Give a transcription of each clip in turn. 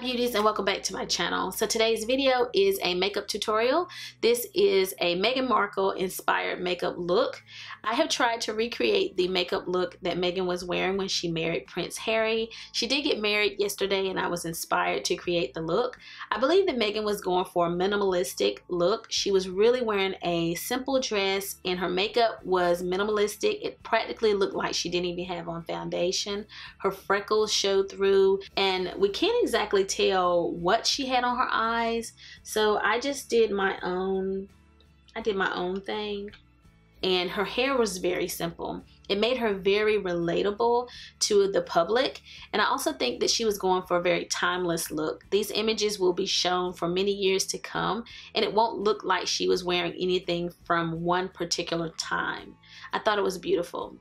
beauties, and welcome back to my channel. So today's video is a makeup tutorial. This is a Meghan Markle inspired makeup look. I have tried to recreate the makeup look that Meghan was wearing when she married Prince Harry. She did get married yesterday and I was inspired to create the look. I believe that Meghan was going for a minimalistic look. She was really wearing a simple dress and her makeup was minimalistic. It practically looked like she didn't even have on foundation. Her freckles showed through and we can't exactly tell what she had on her eyes, so I just did my own thing. And her hair was very simple. It made her very relatable to the public, and I also think that she was going for a very timeless look. These images will be shown for many years to come and it won't look like she was wearing anything from one particular time. I thought it was beautiful.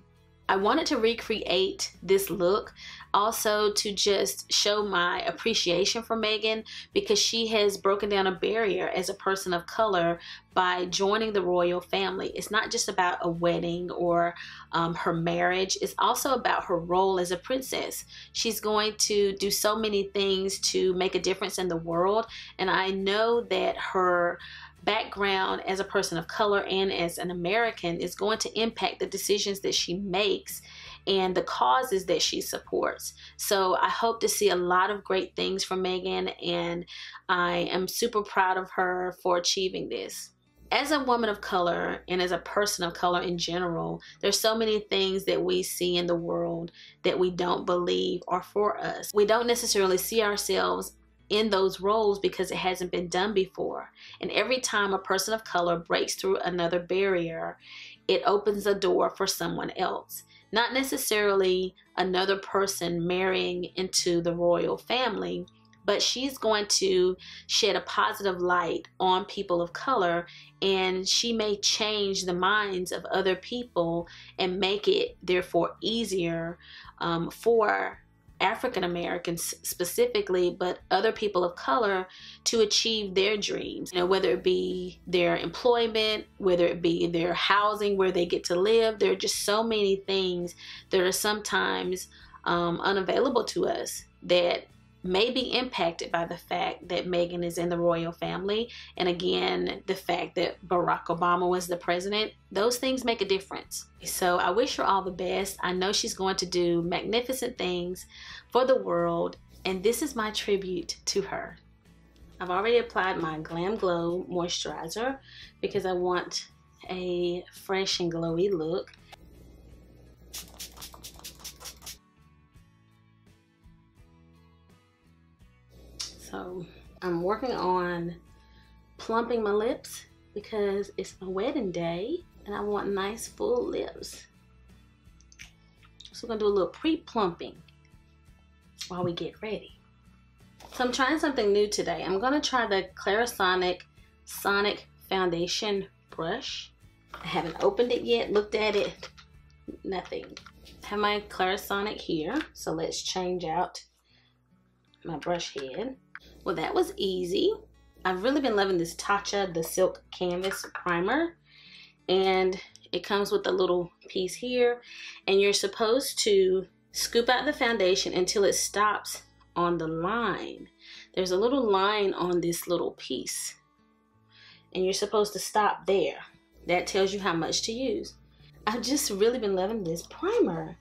I wanted to recreate this look also to just show my appreciation for Meghan, because she has broken down a barrier as a person of color by joining the royal family. It's not just about a wedding or her marriage. It's also about her role as a princess. She's going to do so many things to make a difference in the world, and I know that her background as a person of color and as an American is going to impact the decisions that she makes and the causes that she supports. So I hope to see a lot of great things from Meghan, and I am super proud of her for achieving this. As a woman of color and as a person of color in general, there's so many things that we see in the world that we don't believe are for us. We don't necessarily see ourselves in those roles because it hasn't been done before. And every time a person of color breaks through another barrier, it opens a door for someone else. Not necessarily another person marrying into the royal family, but she's going to shed a positive light on people of color, and she may change the minds of other people and make it therefore easier for African Americans specifically, but other people of color, to achieve their dreams. You know, whether it be their employment, whether it be their housing, where they get to live. There are just so many things that are sometimes unavailable to us that may be impacted by the fact that Meghan is in the royal family. And again, the fact that Barack Obama was the president, those things make a difference. So I wish her all the best. I know she's going to do magnificent things for the world, and this is my tribute to her. I've already applied my GLAMGLOW moisturizer because I want a fresh and glowy look. So I'm working on plumping my lips because it's my wedding day and I want nice full lips. So we're gonna do a little pre-plumping while we get ready. So I'm trying something new today. I'm gonna try the Clarisonic Sonic Foundation brush. I haven't opened it yet, looked at it, nothing. I have my Clarisonic here, so let's change out my brush head. Well, that was easy. I've really been loving this Tatcha, the Silk Canvas Primer. And it comes with a little piece here. And you're supposed to scoop out the foundation until it stops on the line. There's a little line on this little piece. And you're supposed to stop there. That tells you how much to use. I've just really been loving this primer.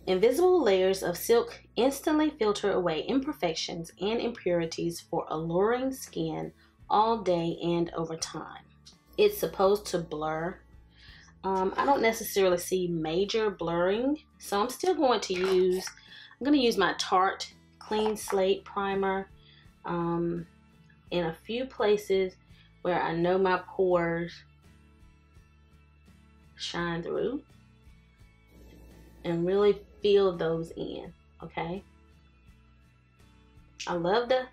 Invisible layers of silk instantly filter away imperfections and impurities for alluring skin all day and over time. It's supposed to blur. I don't necessarily see major blurring, so I'm still going to use, my Tarte Clean Slate Primer in a few places where I know my pores shine through, and really feel those in, okay? I love the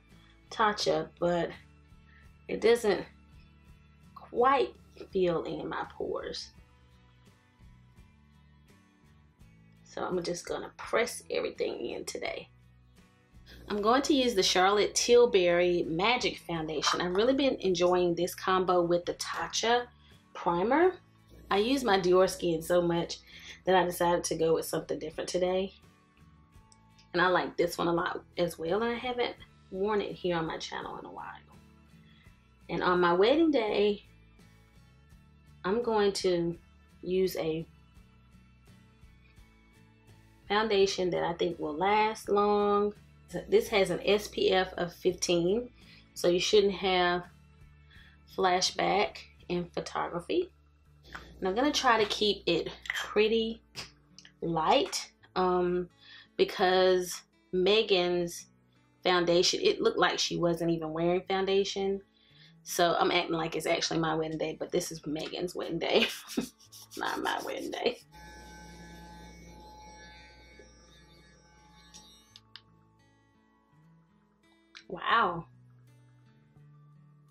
Tatcha, but it doesn't quite feel in my pores. So I'm just gonna press everything in today. I'm going to use the Charlotte Tilbury Magic Foundation. I've really been enjoying this combo with the Tatcha primer. I use my Dior Skin so much that I decided to go with something different today. And I like this one a lot as well. And I haven't worn it here on my channel in a while. And on my wedding day, I'm going to use a foundation that I think will last long. This has an SPF of 15, so you shouldn't have flashback in photography. And I'm gonna try to keep it pretty light because Megan's foundation, it looked like she wasn't even wearing foundation. So I'm acting like it's actually my wedding day, but this is Megan's wedding day, not my wedding day. Wow,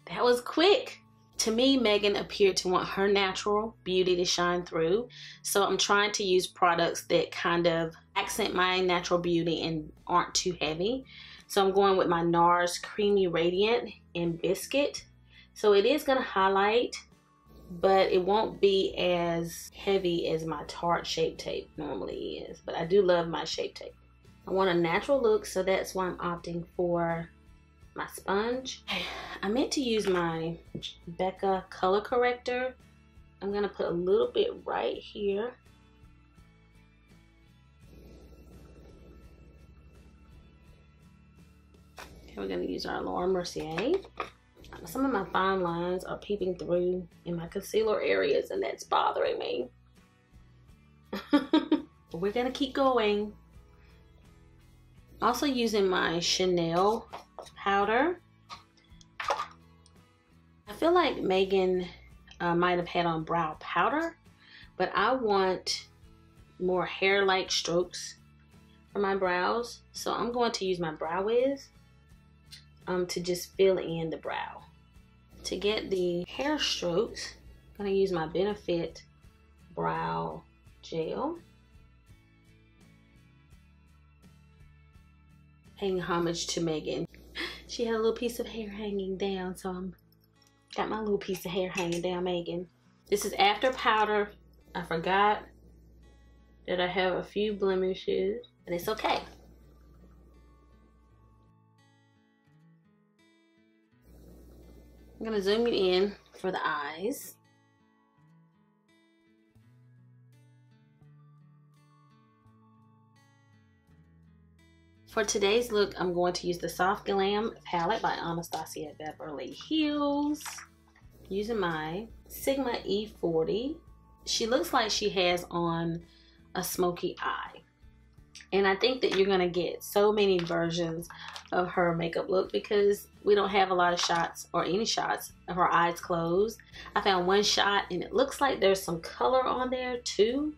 that was quick. To me, Megan appeared to want her natural beauty to shine through. So I'm trying to use products that kind of accent my natural beauty and aren't too heavy. So I'm going with my NARS Creamy Radiant in Biscuit. So it is gonna highlight, but it won't be as heavy as my Tarte Shape Tape normally is. But I do love my Shape Tape. I want a natural look, so that's why I'm opting for my sponge. I meant to use my Becca color corrector. I'm gonna put a little bit right here. Okay, we're gonna use our Laura Mercier. Some of my fine lines are peeping through in my concealer areas, and that's bothering me. But we're gonna keep going. Also using my Chanel powder. I feel like Megan might have had on brow powder, but I want more hair-like strokes for my brows. So I'm going to use my Brow Wiz to just fill in the brow. To get the hair strokes, I'm going to use my Benefit Brow Gel. Paying homage to Megan. She had a little piece of hair hanging down, so I'm got my little piece of hair hanging down, Megan. This is after powder. I forgot that I have a few blemishes, and it's okay. I'm gonna zoom you in for the eyes. For today's look, I'm going to use the Soft Glam palette by Anastasia Beverly Hills. Using my Sigma E40. She looks like she has on a smoky eye. And I think that you're gonna get so many versions of her makeup look because we don't have a lot of shots or any shots of her eyes closed. I found one shot and it looks like there's some color on there too,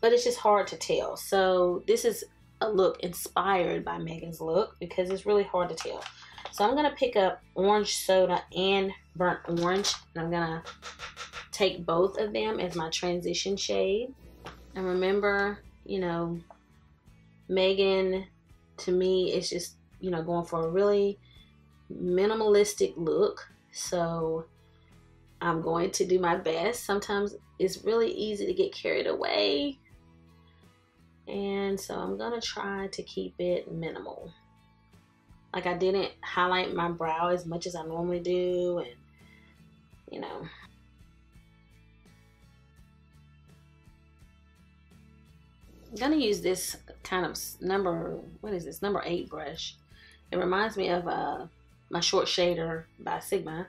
but it's just hard to tell. So this is a look inspired by Megan's look because it's really hard to tell. So I'm gonna pick up Orange Soda and Burnt Orange, and I'm gonna take both of them as my transition shade. And remember, you know, Megan to me is just, you know, going for a really minimalistic look. So I'm going to do my best. Sometimes it's really easy to get carried away. And so I'm gonna try to keep it minimal. Like I didn't highlight my brow as much as I normally do, and you know. I'm gonna use this kind of number 8 brush. It reminds me of my short shader by Sigma.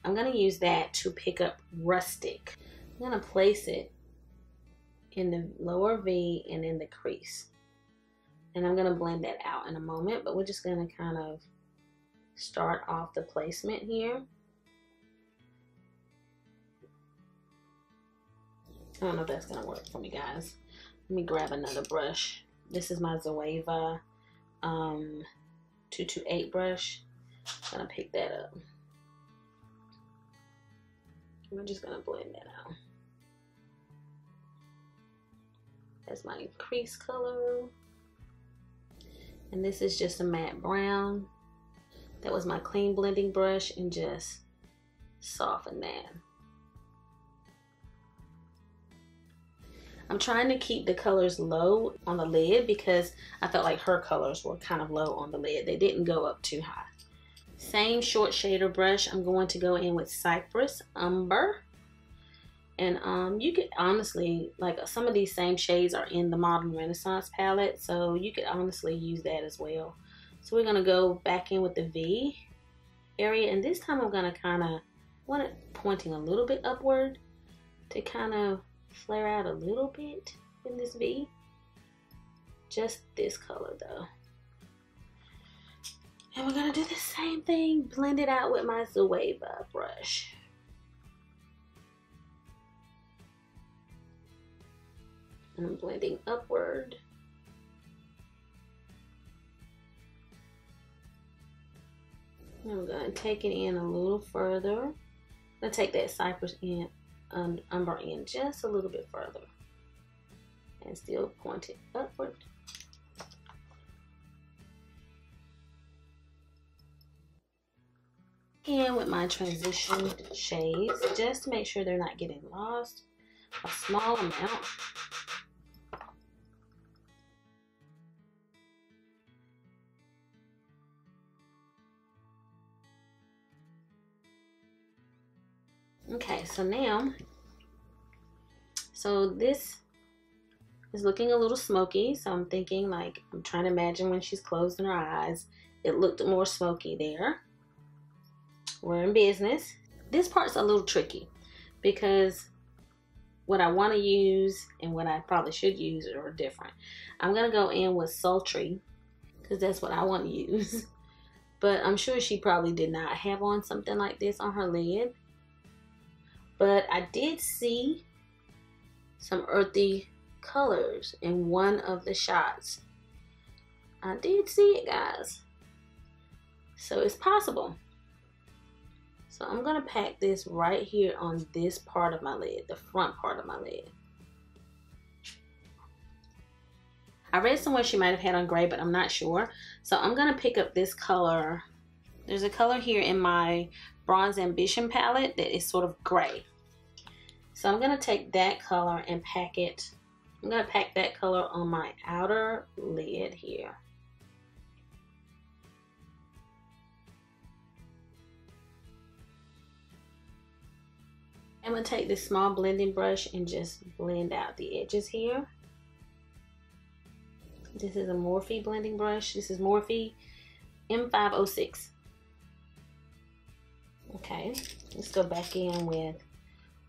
I'm gonna use that to pick up Rustic. I'm gonna place it in the lower V and in the crease. And I'm gonna blend that out in a moment, but we're just gonna kind of start off the placement here. I don't know if that's gonna work for me, guys. Let me grab another brush. This is my Zoeva 228 brush. I'm gonna pick that up. We're just gonna blend that out. That's my crease color. And this is just a matte brown. That was my clean blending brush, and just soften that. I'm trying to keep the colors low on the lid because I felt like her colors were kind of low on the lid. They didn't go up too high. Same short shader brush. I'm going to go in with Cypress Umber. And you could honestly, like, some of these same shades are in the Modern Renaissance palette, so you could honestly use that as well. So we're going to go back in with the V area, and this time I'm going to kind of want it pointing a little bit upward to kind of flare out a little bit in this V. Just this color though. And we're going to do the same thing, blend it out with my Zoeva brush. And I'm blending upward. And we're going to take it in a little further. I'm going to take that Cypress in, Umber in just a little bit further. And still point it upward. And with my transition shades, just to make sure they're not getting lost, a small amount. Okay, so now, this is looking a little smoky, so I'm thinking, like, I'm trying to imagine when she's closing her eyes, it looked more smoky there. We're in business. This part's a little tricky because what I want to use and what I probably should use are different. I'm going to go in with Sultry because that's what I want to use. But I'm sure she probably did not have on something like this on her lid. But I did see some earthy colors in one of the shots. I did see it, guys. So it's possible. So I'm going to pack this right here on this part of my lid, the front part of my lid. I read somewhere she might have had on gray, but I'm not sure. So I'm going to pick up this color. There's a color here in my Bronze Ambition palette that is sort of gray. So I'm going to take that color and pack it. I'm going to pack that color on my outer lid here. I'm going to take this small blending brush and just blend out the edges here. This is a Morphe blending brush. This is Morphe M506. Okay, let's go back in with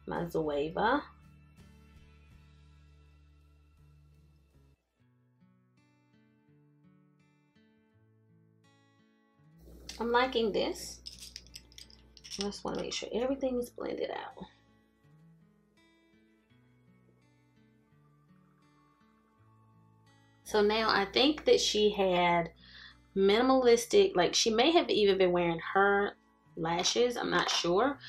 my Zoeva. I'm liking this. I just want to make sure everything is blended out. So now I think that she had minimalistic, like she may have even been wearing her lashes. I'm not sure.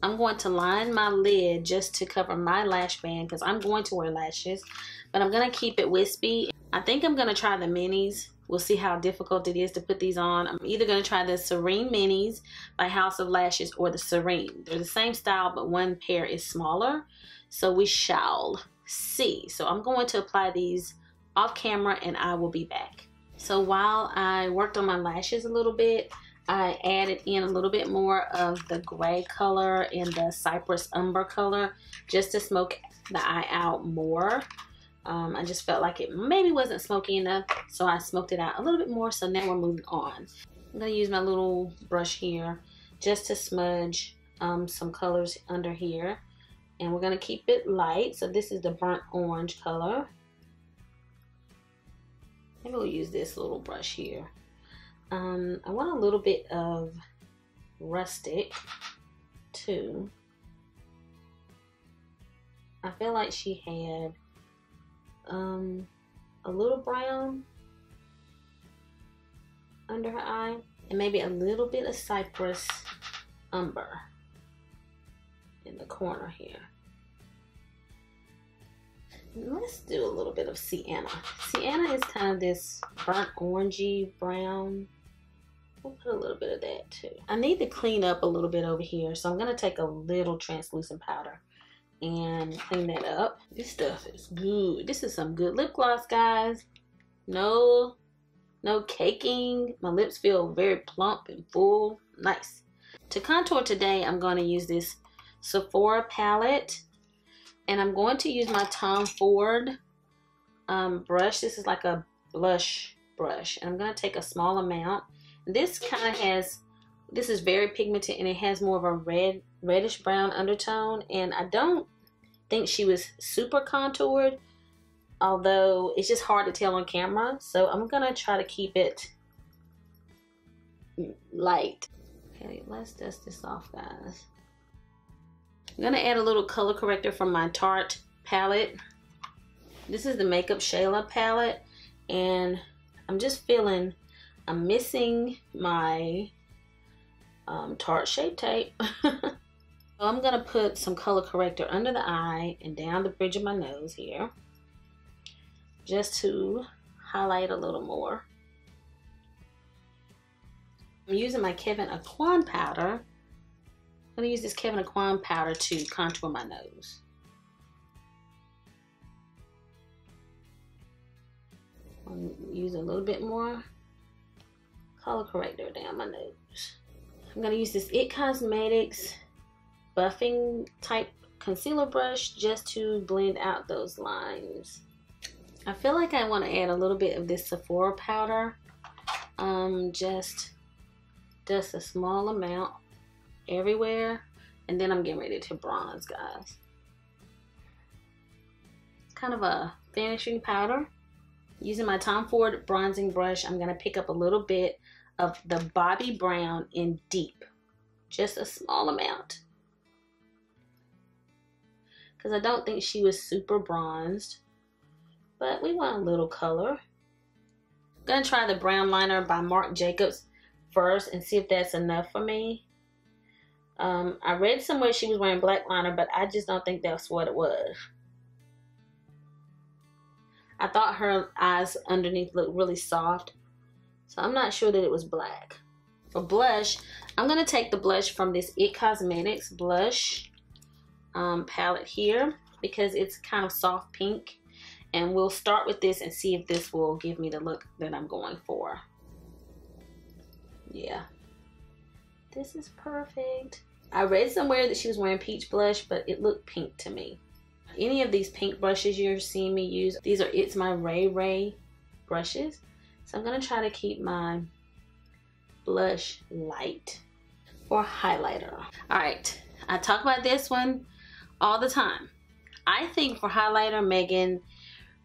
I'm going to line my lid just to cover my lash band because I'm going to wear lashes, but I'm going to keep it wispy. I think I'm going to try the minis. We'll see how difficult it is to put these on. I'm either going to try the Serene Minis by House of Lashes or the Serene. They're the same style, but one pair is smaller. So we shall see. So I'm going to apply these off camera and I will be back. So while I worked on my lashes a little bit, I added in a little bit more of the gray color and the Cypress Umber color just to smoke the eye out more. I just felt like it maybe wasn't smoky enough, so I smoked it out a little bit more. So now we're moving on. I'm going to use my little brush here just to smudge some colors under here. And we're going to keep it light. So this is the burnt orange color. Maybe we'll use this little brush here. I want a little bit of rustic too. I feel like she had a little brown under her eye and maybe a little bit of Cypress Umber in the corner here. Let's do a little bit of Sienna. Sienna is kind of this burnt orangey brown. We'll put a little bit of that too. I need to clean up a little bit over here, so I'm going to take a little translucent powder and clean that up. This stuff is good. This is some good lip gloss, guys. No No caking. My lips feel very plump and full. Nice. To contour today, I'm going to use this Sephora palette. And I'm going to use my Tom Ford brush. This is like a blush brush. And I'm going to take a small amount. This kind of has, this is very pigmented and it has more of a reddish brown undertone. And I don't think she was super contoured, although it's just hard to tell on camera. So I'm going to try to keep it light. Okay, let's dust this off, guys. I'm going to add a little color corrector from my Tarte palette. This is the Makeup Shayla palette, and I'm just feeling I'm missing my Tarte Shape Tape. So I'm going to put some color corrector under the eye and down the bridge of my nose here, just to highlight a little more. I'm using my Kevyn Aucoin powder. I'm going to use this Kevyn Aucoin powder to contour my nose. I'm using a little bit more color corrector down my nose. I'm going to use this IT Cosmetics buffing type concealer brush just to blend out those lines. I feel like I want to add a little bit of this Sephora powder. Just a small amount everywhere, and then I'm getting ready to bronze, guys. It's kind of a finishing powder. Using my Tom Ford bronzing brush, I'm going to pick up a little bit of the Bobbi Brown in Deep. Just a small amount. Because I don't think she was super bronzed, but we want a little color. I'm going to try the brown liner by Marc Jacobs first and see if that's enough for me. I read somewhere she was wearing black liner, but I just don't think that's what it was. I thought her eyes underneath looked really soft, so I'm not sure that it was black. For blush, I'm going to take the blush from this IT Cosmetics blush palette here, because it's kind of soft pink, and we'll start with this and see if this will give me the look that I'm going for. Yeah, this is perfect. I read somewhere that she was wearing peach blush, but it looked pink to me. Any of these pink brushes you're seeing me use, these are It's My Ray Ray brushes. So I'm going to try to keep my blush light. For highlighter. Alright, I talk about this one all the time. I think for highlighter, Meghan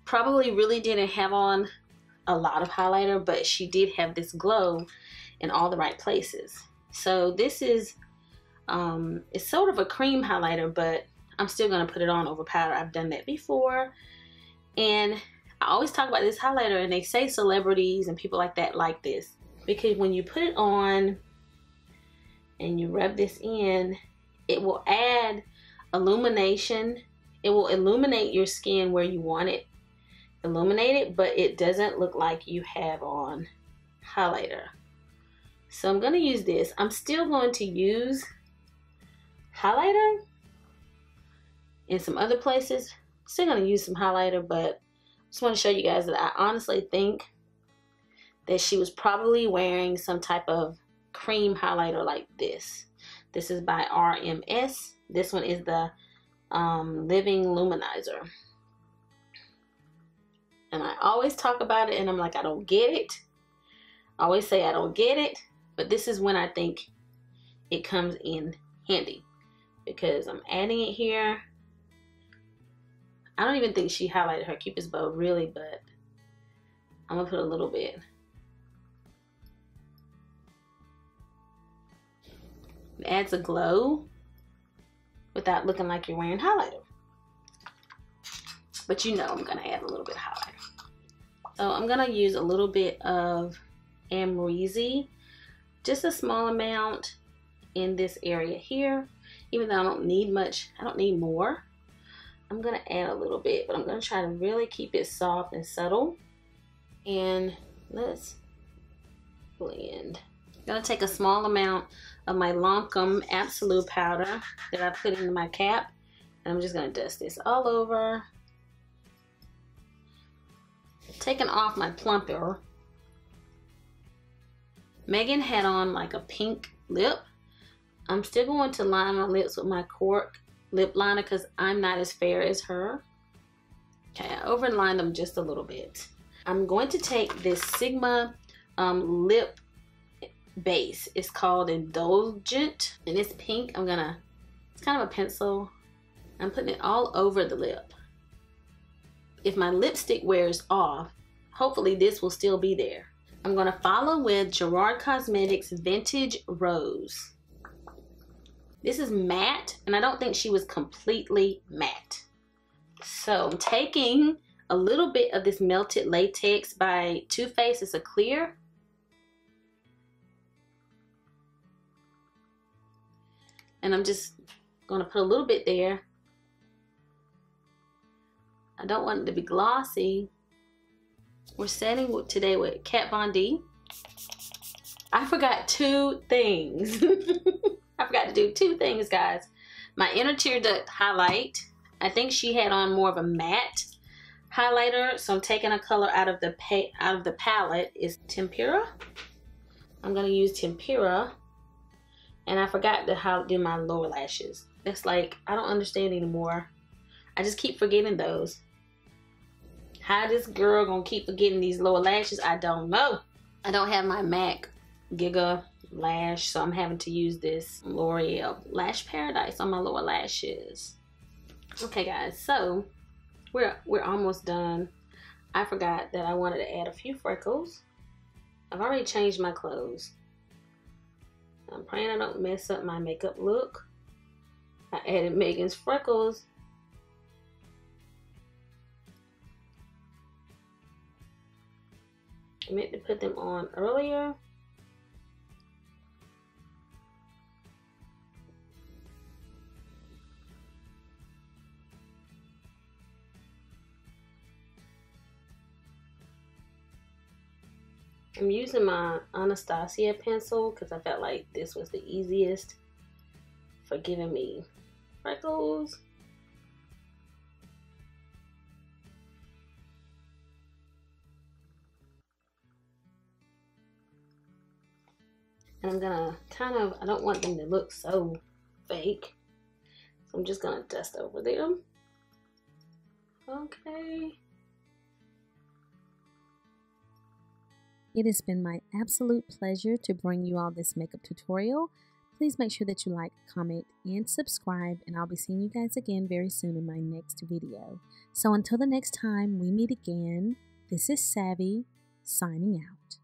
probably really didn't have on a lot of highlighter, but she did have this glow in all the right places. So this is, it's sort of a cream highlighter, but I'm still going to put it on over powder. I've done that before. And I always talk about this highlighter, and they say celebrities and people like that like this. Because when you put it on and you rub this in, it will add illumination. It will illuminate your skin where you want it illuminated, but it doesn't look like you have on highlighter. So I'm going to use this. I'm still going to use highlighter in some other places. Still going to use some highlighter, but just want to show you guys that I honestly think that she was probably wearing some type of cream highlighter like this. This is by RMS. This one is the Living Luminizer. And I always talk about it and I'm like, I don't get it. I always say I don't get it. But this is when I think it comes in handy, because I'm adding it here. I don't even think she highlighted her Cupid's bow really, but I'm going to put a little bit. It adds a glow without looking like you're wearing highlighter. But you know I'm going to add a little bit of highlighter. So I'm going to use a little bit of Amrezy. Just a small amount in this area here. Even though I don't need much, I don't need more. I'm going to add a little bit, but I'm going to try to really keep it soft and subtle. And let's blend. I'm going to take a small amount of my Lancome Absolute powder that I put into my cap. And I'm just going to dust this all over. Taking off my plumper. Meghan had on like a pink lip. I'm still going to line my lips with my Cork lip liner because I'm not as fair as her. Okay, I overlined them just a little bit. I'm going to take this Sigma lip base. It's called Indulgent, and it's pink. It's kind of a pencil. I'm putting it all over the lip. If my lipstick wears off, hopefully this will still be there. I'm gonna follow with Gerard Cosmetics Vintage Rose. This is matte, and I don't think she was completely matte. So I'm taking a little bit of this Melted Latex by Too Faced. It's a clear. And I'm just gonna put a little bit there. I don't want it to be glossy. We're setting today with Kat Von D. I forgot 2 things. I forgot to do 2 things, guys. My inner tear duct highlight. I think she had on more of a matte highlighter, so I'm taking a color out of the palette. Is Tempera. I'm gonna use Tempera, and I forgot to do my lower lashes. It's like I don't understand anymore. I just keep forgetting those. How this girl gonna keep forgetting these lower lashes? I don't know. I don't have my MAC Giga Lash, so I'm having to use this L'Oreal Lash Paradise on my lower lashes. Okay, guys, so we're almost done. I forgot that I wanted to add a few freckles. I've already changed my clothes. I'm praying I don't mess up my makeup look. I added Megan's freckles. I meant to put them on earlier. I'm using my Anastasia pencil because I felt like this was the easiest for giving me freckles. And I'm gonna I don't want them to look so fake, so I'm just gonna dust over them. Okay. It has been my absolute pleasure to bring you all this makeup tutorial. Please make sure that you like, comment, and subscribe, and I'll be seeing you guys again very soon in my next video. So until the next time we meet again, this is Savvy, signing out.